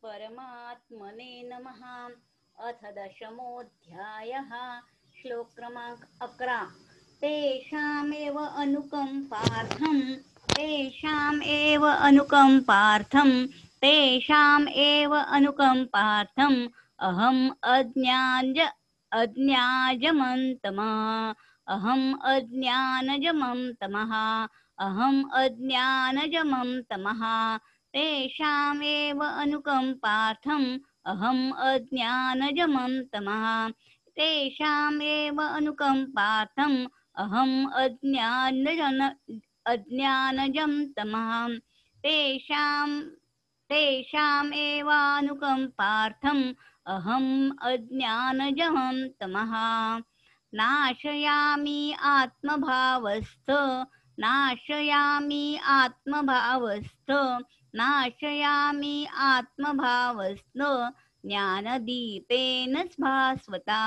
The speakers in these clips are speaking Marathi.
परमात्मने नमः। अथ दशमोऽध्यायः। श्लोक क्रमांक 11। तेषामेव अनुकंपार्थं तेषामेव अनुकंपार्थं तेषामेव अनुकंपार्थं अहम् अज्ञानजमं तमः तेषामेव अनुकंपार्थं अहम् अज्ञानजमं तमः तेषामेव अनुकंपार्थं अहम् अज्ञानजं तमः तेषामेव अनुकंपार्थं अहम् अज्ञानजं तमः नाशयामि आत्मभावस्थो ज्ञानदीपेन भास्वता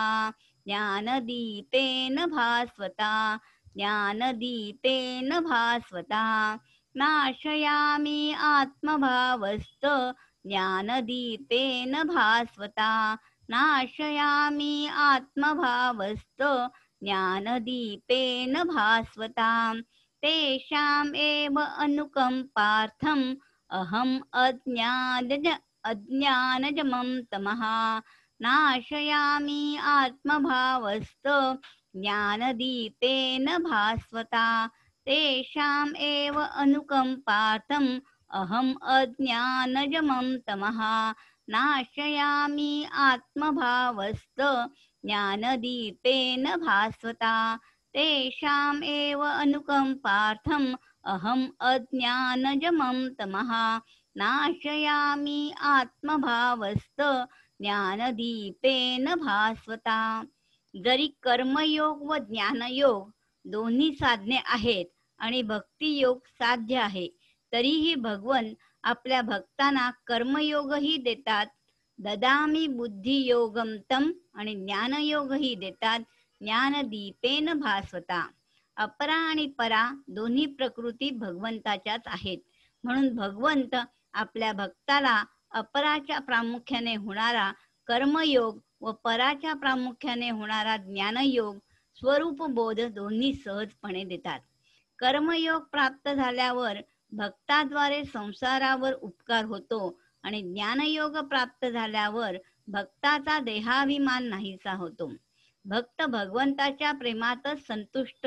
नाशयामि आत्मभावस्थो ज्ञानदीपेन भास्वता तेषामेव अनुकंपार्थं अहम् अज्ञानजमं तमः नाशयामि आत्मभावस्थो ज्ञानदीपेन भास्वता तेषामेव अनुकंपार्थं अहम् अज्ञानजमं तमः नाशयामि आत्मभावस्थो ज्ञानदीपेन भास्वता तेषामेव अनुकंपार्थं अहम् अज्ञानजमं तमः नाशयामि आत्मभावस्थो ज्ञानदीपेन भास्वता। जरी कर्मयोग व ज्ञानयोग दोन्ही साधने आहेत आणि भक्तियोग साध्य आहे, तरीही भगवंत आपल्या भक्तांना कर्मयोगही देतात, ददामी बुद्धियोगम तम, आणि ज्ञानयोगही देतात, ज्ञानदीपेन भास्वता। अपरा आणि परा दोन्ही प्रकृती भगवंताच्याच आहेत, म्हणून भगवंत आपल्या भक्ताला अपराच्या प्रामुख्याने होणारा कर्मयोग व पराच्या प्रामुख्याने होणारा ज्ञानयोग स्वरूप बोध दोन्ही सहजपणे देतात। कर्मयोग प्राप्त झाल्यावर भक्ताद्वारे संसारावर उपकार होतो आणि ज्ञानयोग प्राप्त झाल्यावर भक्ताचा देहाभिमान नाहीसा होतो। भक्त भगवंताच्या प्रेमातच संतुष्ट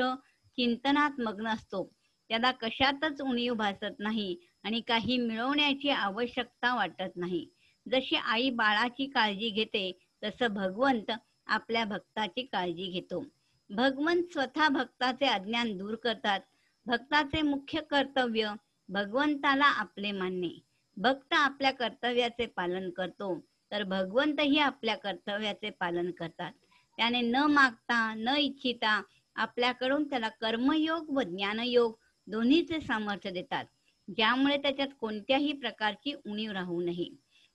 चिंतनात मग्न असतो, त्याला कशातच उणीव भासत नाही आणि काही मिळवण्याची आवश्यकता वाटत नाही। जशी आई बाळाची काळजी घेते तसं भगवंत आपल्या भक्ताची काळजी घेतो। भगवंत स्वतः भक्ताचे अज्ञान दूर करतात। भक्ताचे मुख्य कर्तव्य भगवंताला आपले मानणे। भक्त आपल्या कर्तव्याचे पालन करतो तर भगवंतही आपल्या कर्तव्याचे पालन करतात। त्याने न मागता न इच्छिता आपल्याकडून त्याला कर्मयोग व ज्ञानयोग दोन्हीचे सामर्थ्य देतात, ज्यामुळे त्याच्यात कोणत्याही प्रकारची उणीव राहू नये।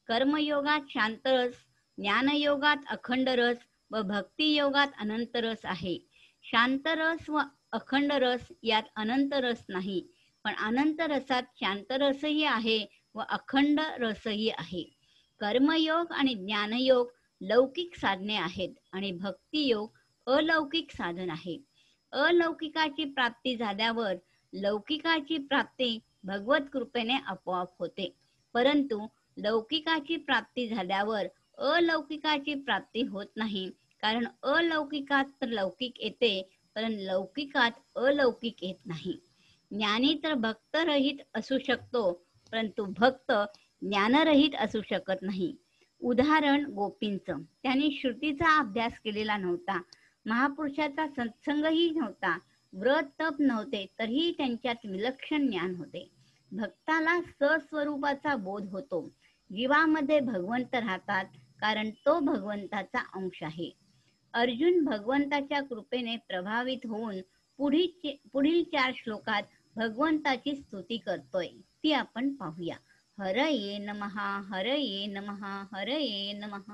कर्मयोगात शांतरस, ज्ञानयोगात अखंड रस व भक्तियोगात अनंत रस आहे। शांतरस व अखंड रस यात अनंत रस नाही, पण अनंत रसात शांतरसही आहे व अखंड रसही आहे। कर्मयोग आणि ज्ञानयोग लौकिक साधने आहेत आणि भक्तियोग अलौकिक साधन आहे। अलौकिकाची प्राप्ती झाल्यावर लौकिकाची प्राप्ती भगवत कृपेने आपोआप होते, परंतु लौकिकाची प्राप्ती झाल्यावर अलौकिकाची प्राप्ती होत नाही, कारण अलौकिकात तर लौकिक येते परंतु लौकिकात अलौकिक येत नाही। ज्ञानी तर भक्तरहित असू शकतो, परंतु भक्त ज्ञानरहित असू शकत नाही। उदाहरण गोपींचं, त्यांनी श्रुतीचा अभ्यास केलेला नव्हता, महापुरुषाचा सत्संगही नव्हता, व्रत तप नव्हते, तरीही त्यांच्यात विलक्षण ज्ञान होते। भक्ताला सस्वरूपाचा बोध होतो। जीवामध्ये भगवंत राहतात, कारण तो भगवंताचा अंश आहे। अर्जुन भगवंताच्या कृपेने प्रभावित होऊन पुढील 4 श्लोकात भगवंताची स्तुती करतोय, ती आपण पाहूया। हरये नमः, हरये नमः, हरये नमः।